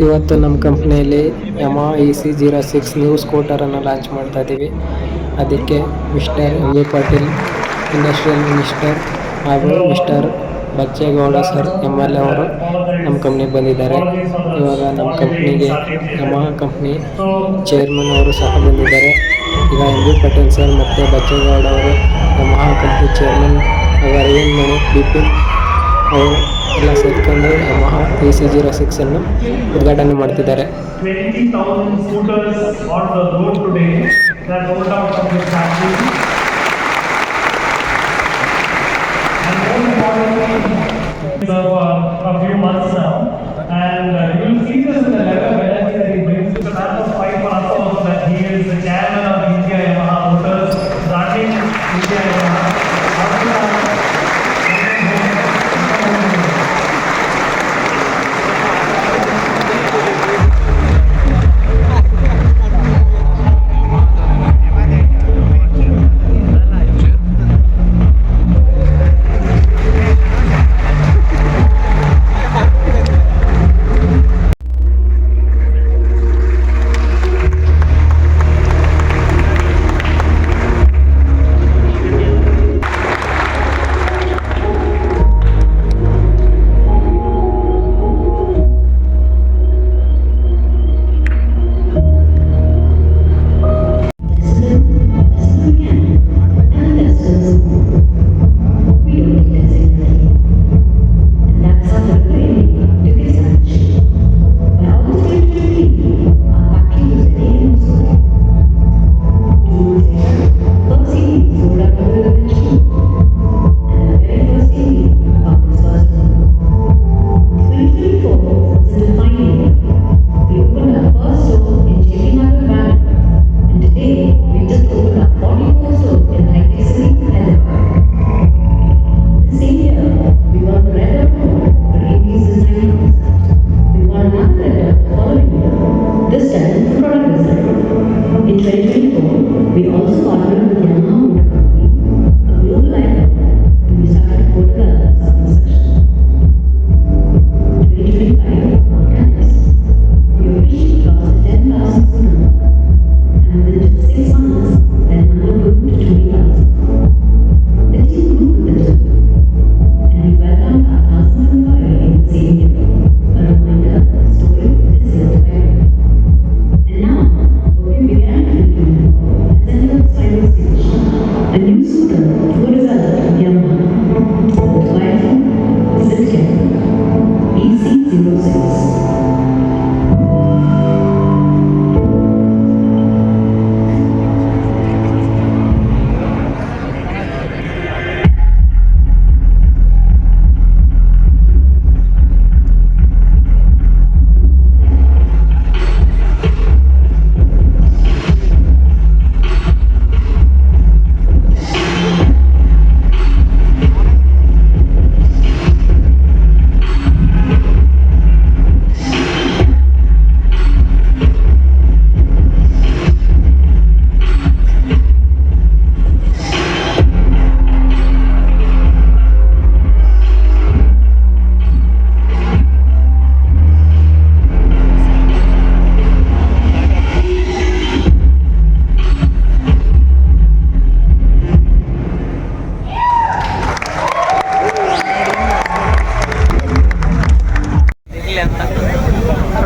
ಇವತ್ತು ನಮ್ಮ ಕಂಪ್ನಿಯಲ್ಲಿ ಯಮಹಾ EC06 ನ್ಯೂ ಸ್ಕೂಟರನ್ನು ಲಾಂಚ್ ಮಾಡ್ತಾ ಇದ್ದೀವಿ. ಅದಕ್ಕೆ mister MV Patil industrial minister ಹಾಗೂ ಮಿಸ್ಟರ್ ಬಚ್ಚೇಗೌಡ ಸರ್ MLA ಅವರು ನಮ್ಮ ಕಂಪ್ನಿಗೆ ಬಂದಿದ್ದಾರೆ. ಇವಾಗ ನಮ್ಮ ಕಂಪ್ನಿಗೆ ಯಮಹಾ ಕಂಪ್ನಿ ಚೇರ್ಮನ್ ಅವರು ಸಹ ಬಂದಿದ್ದಾರೆ. ಈಗ MV ಪಾಟೀಲ್ ಸರ್ ಮತ್ತು ಬಚ್ಚೇಗೌಡ ಅವರು ಯಮಹಾ ಕಂಪ್ನಿ ಚೇರ್ಮನ್ ಅರವಿಂದ್ ಮಣಿ ಬಿಪಿನ್ ಅವರು ಎಲ್ಲ ಸೇರ್ಕೊಂಡು ಯಮಹಾ EC06 ಅನ್ನು ಉದ್ಘಾಟನೆ ಮಾಡ್ತಿದ್ದಾರೆ. 20,000 scooters on the road today that rolled out from this factory. And more importantly, a few months now, and you will see this in the letter that he brings to the man of 5 months also that he is the chairman of India Yamaha Motors, starting India Yamaha.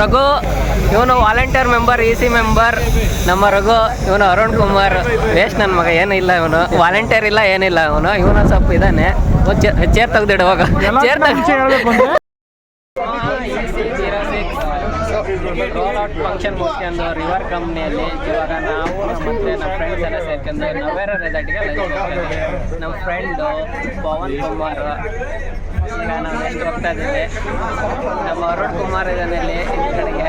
Raghu ಇವನು volunteer member EC member ನಮ್ಮ ರಘು. ಇವನು Arun Kumar waste ನನ್ನ ಮಗ, ಏನಿಲ್ಲ ಇವನು volunteer ಇಲ್ಲ ಏನಿಲ್ಲ ಇವನು ಸ್ವಲ್ಪ ಇದ್ದಾನೆ. ಚೇರ್ ತೆಗ್ದಿಡು ಹೋಗ, ಚೇರ್ ರೋಲ್ ಔಟ್ ಫಂಕ್ಷನ್ ಮುಗಿಸ್ಕೊಂಡು ರಿವರ್ ಕಂಪ್ನಿಯಲ್ಲಿ ಇವಾಗ ನಾವು ಮತ್ತೆ ನಮ್ಮ ಫ್ರೆಂಡ್ಸ್ ಎಲ್ಲ ಸೇರ್ಕೊಂಡು ನವೇರ ರೆಸಾರ್ಟ್ಗೆ ನಮ್ಮ ಫ್ರೆಂಡು ಪವನ್ ಕುಮಾರ್. ಈಗ ನಾವು ಎಷ್ಟು ಹೋಗ್ತಾ ಇದ್ದೀವಿ, ನಮ್ಮ ಅರುಣ್ ಕುಮಾರ್ ಇದ್ದಾನೆ ಇಲ್ಲಿ ಈ ಕಡೆಗೆ.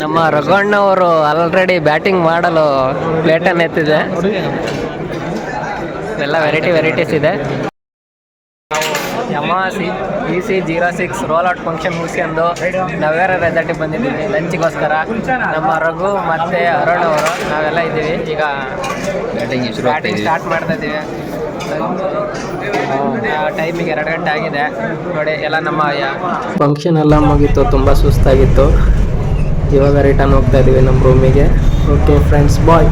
ನಮ್ಮ ರಘುಣ್ಣ ಅವರು ಆಲ್ರೆಡಿ ಬ್ಯಾಟಿಂಗ್ ಮಾಡಲು ಪ್ಲೇಟನ್ನು ಎತ್ತಿದೆ. ಎಲ್ಲ ವೆರೈಟೀಸ್ ಇದೆ. Yamaha EC06 roll out function ಮುಗಿಸ್ಕೊಂಡು ನವೇರ ರೆಸಾರ್ಟಿಗೆ ಬಂದಿದ್ದೀವಿ ಲಂಚಿಗೋಸ್ಕರ. ನಮ್ಮ ರಘು ಮತ್ತು ಅರುಣ್ ಅವರು ನಾವೆಲ್ಲ ಇದ್ದೀವಿ. ಈಗ ಬ್ಯಾಟಿಂಗ್ ಸ್ಟಾರ್ಟ್ ಮಾಡ್ತಾ ಇದ್ದೀವಿ. ಟೈಮಿಗೆ 2 ಗಂಟೆ ಆಗಿದೆ ನೋಡಿ. ಎಲ್ಲ ನಮ್ಮ ಫಂಕ್ಷನ್ ಎಲ್ಲ ಮುಗೀತು, ತುಂಬ ಸುಸ್ತಾಗಿತ್ತು. ಇವಾಗ ರಿಟರ್ನ್ ಹೋಗ್ತಾ ಇದೀವಿ ನಮ್ಮ ರೂಮಿಗೆ. ಓಕೆ ಫ್ರೆಂಡ್ಸ್, ಬಾಯ್.